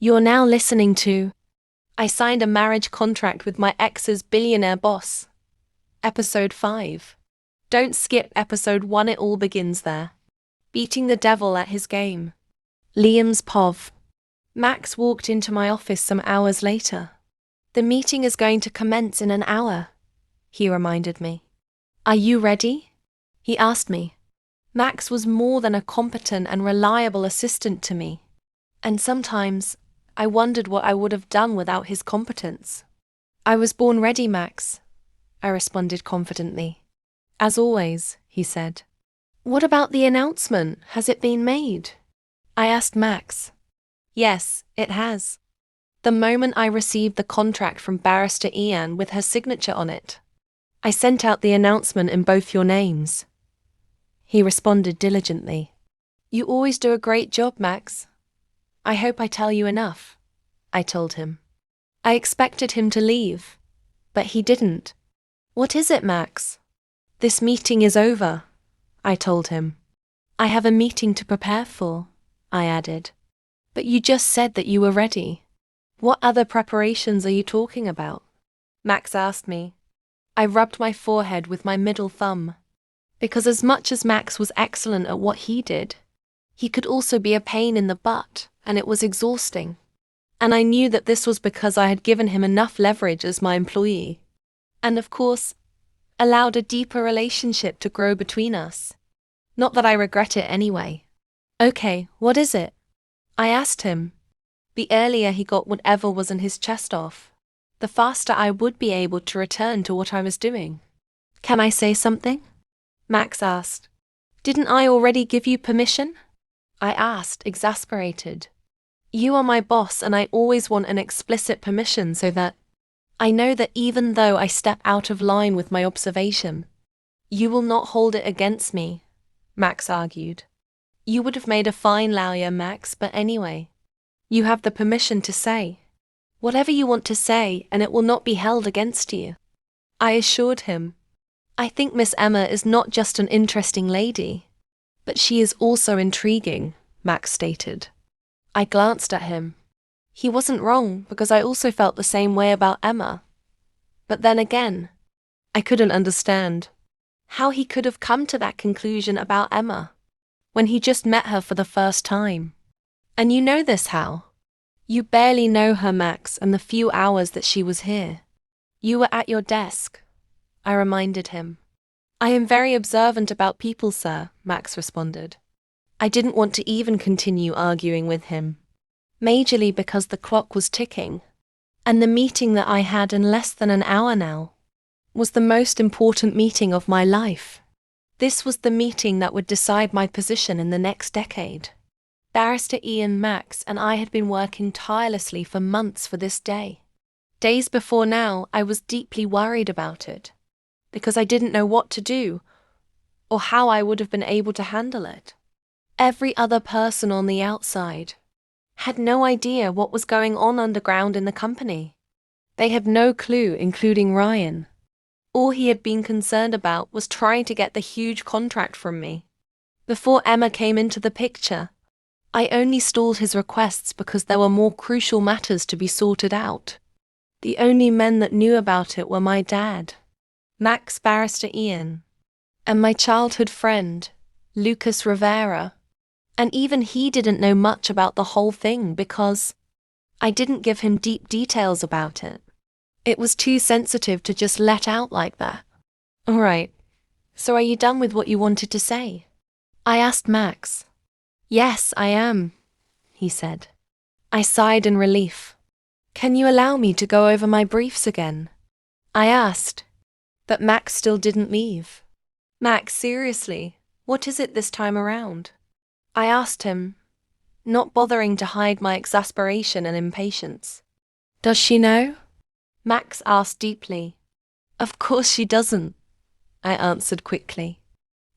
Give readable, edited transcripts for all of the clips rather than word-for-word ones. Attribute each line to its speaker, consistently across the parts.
Speaker 1: You're now listening to I Signed a Marriage Contract with My Ex's Billionaire Boss. Episode 5. Don't skip episode 1, it all begins there. Beating the devil at his game. Liam's POV. Max walked into my office some hours later. The meeting is going to commence in an hour, he reminded me. Are you ready? He asked me. Max was more than a competent and reliable assistant to me, and sometimes I wondered what I would have done without his competence. I was born ready, Max, I responded confidently. As always, he said. What about the announcement? Has it been made? I asked Max. Yes, it has. The moment I received the contract from Barrister Ian with her signature on it, I sent out the announcement in both your names. He responded diligently. You always do a great job, Max. I hope I tell you enough, I told him. I expected him to leave, but he didn't. What is it, Max? This meeting is over, I told him. I have a meeting to prepare for, I added. But you just said that you were ready. What other preparations are you talking about? Max asked me. I rubbed my forehead with my middle thumb, because as much as Max was excellent at what he did, he could also be a pain in the butt, and it was exhausting. And I knew that this was because I had given him enough leverage as my employee. And of course, allowed a deeper relationship to grow between us. Not that I regret it anyway. Okay, what is it? I asked him. The earlier he got whatever was in his chest off, the faster I would be able to return to what I was doing. Can I say something? Max asked. Didn't I already give you permission? I asked, exasperated. You are my boss and I always want an explicit permission so that I know that even though I step out of line with my observation, you will not hold it against me, Max argued. You would have made a fine lawyer, Max, but anyway. You have the permission to say whatever you want to say and it will not be held against you. I assured him. I think Miss Emma is not just an interesting lady, but she is also intriguing, Max stated. I glanced at him. He wasn't wrong because I also felt the same way about Emma. But then again, I couldn't understand how he could have come to that conclusion about Emma when he just met her for the first time. And you know this, Hal. You barely know her, Max, and the few hours that she was here. You were at your desk, I reminded him. I am very observant about people, sir, Max responded. I didn't want to even continue arguing with him, majorly because the clock was ticking, and the meeting that I had in less than an hour now was the most important meeting of my life. This was the meeting that would decide my position in the next decade. Barrister Ian, Max, and I had been working tirelessly for months for this day. Days before now, I was deeply worried about it, because I didn't know what to do, or how I would have been able to handle it. Every other person on the outside had no idea what was going on underground in the company. They had no clue, including Ryan. All he had been concerned about was trying to get the huge contract from me. Before Emma came into the picture, I only stalled his requests because there were more crucial matters to be sorted out. The only men that knew about it were my dad, Max, Barrister Ian, and my childhood friend, Lucas Rivera. And even he didn't know much about the whole thing because I didn't give him deep details about it. It was too sensitive to just let out like that. All right, so are you done with what you wanted to say? I asked Max. Yes, I am, he said. I sighed in relief. Can you allow me to go over my briefs again? I asked, but Max still didn't leave. Max, seriously, what is it this time around? I asked him, not bothering to hide my exasperation and impatience. Does she know? Max asked deeply. Of course she doesn't, I answered quickly.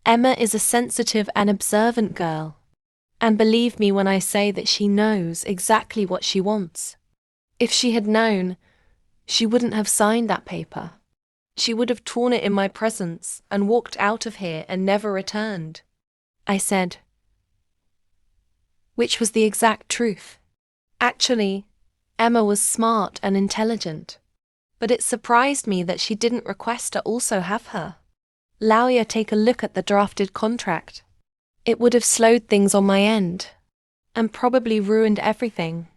Speaker 1: Emma is a sensitive and observant girl, and believe me when I say that she knows exactly what she wants. If she had known, she wouldn't have signed that paper. She would have torn it in my presence and walked out of here and never returned, I said. Which was the exact truth. Actually, Emma was smart and intelligent, but it surprised me that she didn't request to also have her. Lawyer take a look at the drafted contract. It would have slowed things on my end, and probably ruined everything.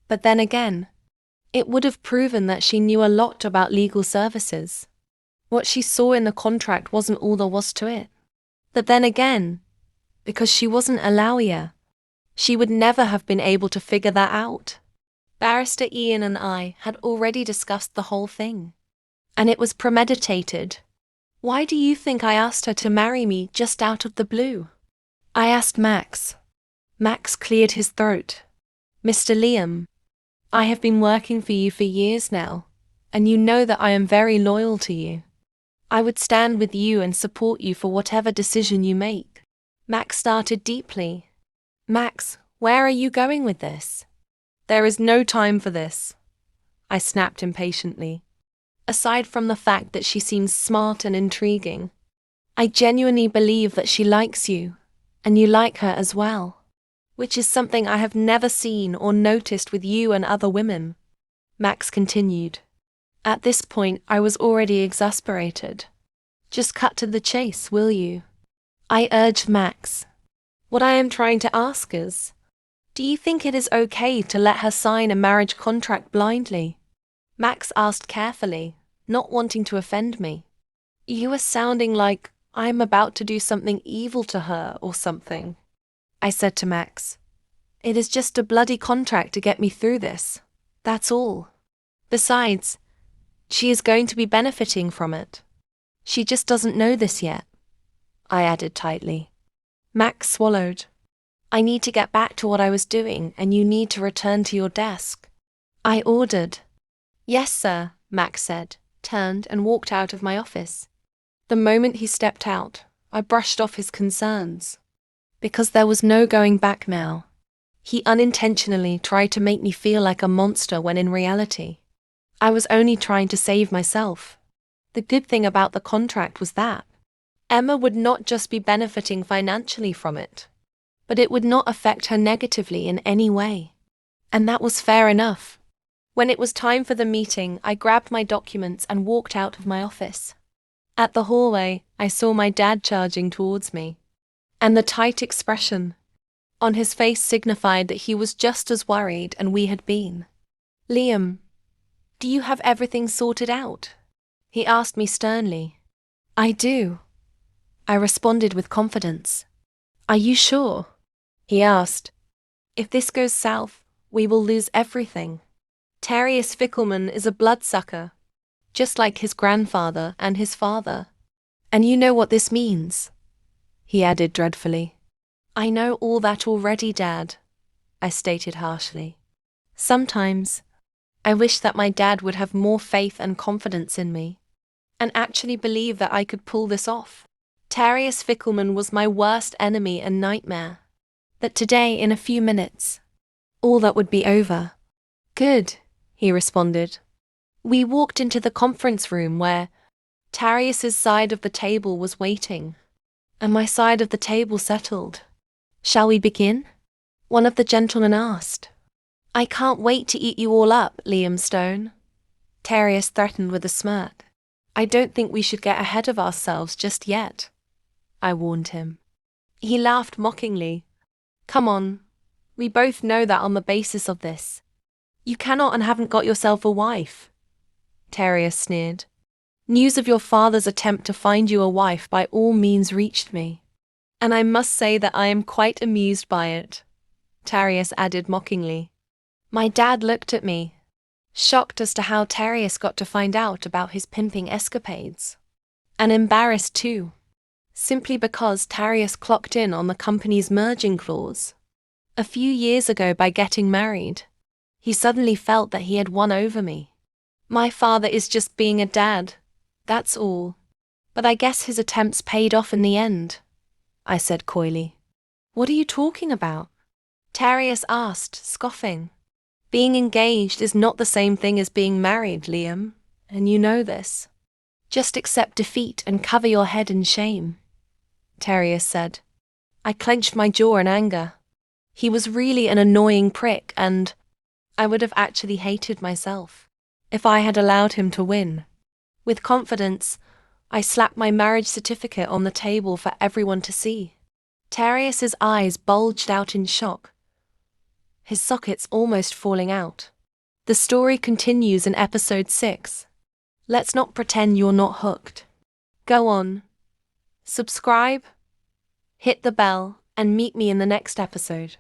Speaker 1: But then again, it would have proven that she knew a lot about legal services. What she saw in the contract wasn't all there was to it. But then again, because she wasn't a lawyer, she would never have been able to figure that out. Barrister Ian and I had already discussed the whole thing, and it was premeditated. Why do you think I asked her to marry me just out of the blue? I asked Max. Max cleared his throat. Mr. Liam, I have been working for you for years now, and you know that I am very loyal to you. I would stand with you and support you for whatever decision you make. Max started deeply. Max, where are you going with this? There is no time for this, I snapped impatiently. Aside from the fact that she seems smart and intriguing, I genuinely believe that she likes you, and you like her as well, which is something I have never seen or noticed with you and other women. Max continued. At this point, I was already exasperated. Just cut to the chase, will you? I urged Max. What I am trying to ask is, do you think it is okay to let her sign a marriage contract blindly? Max asked carefully, not wanting to offend me. You are sounding like I am about to do something evil to her or something. I said to Max, it is just a bloody contract to get me through this. That's all. Besides, she is going to be benefiting from it. She just doesn't know this yet, I added tightly. Max swallowed. I need to get back to what I was doing, and you need to return to your desk, I ordered. Yes, sir, Max said, turned and walked out of my office. The moment he stepped out, I brushed off his concerns. Because there was no going back now. He unintentionally tried to make me feel like a monster when in reality, I was only trying to save myself. The good thing about the contract was that Emma would not just be benefiting financially from it, but it would not affect her negatively in any way. And that was fair enough. When it was time for the meeting, I grabbed my documents and walked out of my office. At the hallway, I saw my dad charging towards me, and the tight expression on his face signified that he was just as worried as we had been. Liam, do you have everything sorted out? He asked me sternly. I do, I responded with confidence. Are you sure? He asked. If this goes south, we will lose everything. Terrius Fickelman is a bloodsucker, just like his grandfather and his father. And you know what this means, he added dreadfully. I know all that already, Dad, I stated harshly. Sometimes, I wish that my dad would have more faith and confidence in me, and actually believe that I could pull this off. Terrius Fickelman was my worst enemy and nightmare. That today, in a few minutes, all that would be over. Good, he responded. We walked into the conference room where Terrius's side of the table was waiting, and my side of the table settled. Shall we begin? One of the gentlemen asked. I can't wait to eat you all up, Liam Stone, Terrius threatened with a smirk. I don't think we should get ahead of ourselves just yet, I warned him. He laughed mockingly. Come on, we both know that on the basis of this, you cannot and haven't got yourself a wife, Terrius sneered. News of your father's attempt to find you a wife by all means reached me, and I must say that I am quite amused by it, Terrius added mockingly. My dad looked at me, shocked as to how Terrius got to find out about his pimping escapades, and embarrassed too, simply because Terrius clocked in on the company's merging clause. A few years ago, by getting married, he suddenly felt that he had won over me. My father is just being a dad, that's all. But I guess his attempts paid off in the end, I said coyly. What are you talking about? Terrius asked, scoffing. Being engaged is not the same thing as being married, Liam, and you know this. Just accept defeat and cover your head in shame, Terrius said. I clenched my jaw in anger. He was really an annoying prick, and I would have actually hated myself if I had allowed him to win. With confidence, I slapped my marriage certificate on the table for everyone to see. Terrius's eyes bulged out in shock, his sockets almost falling out. The story continues in episode 6. Let's not pretend you're not hooked. Go on, subscribe, hit the bell, and meet me in the next episode.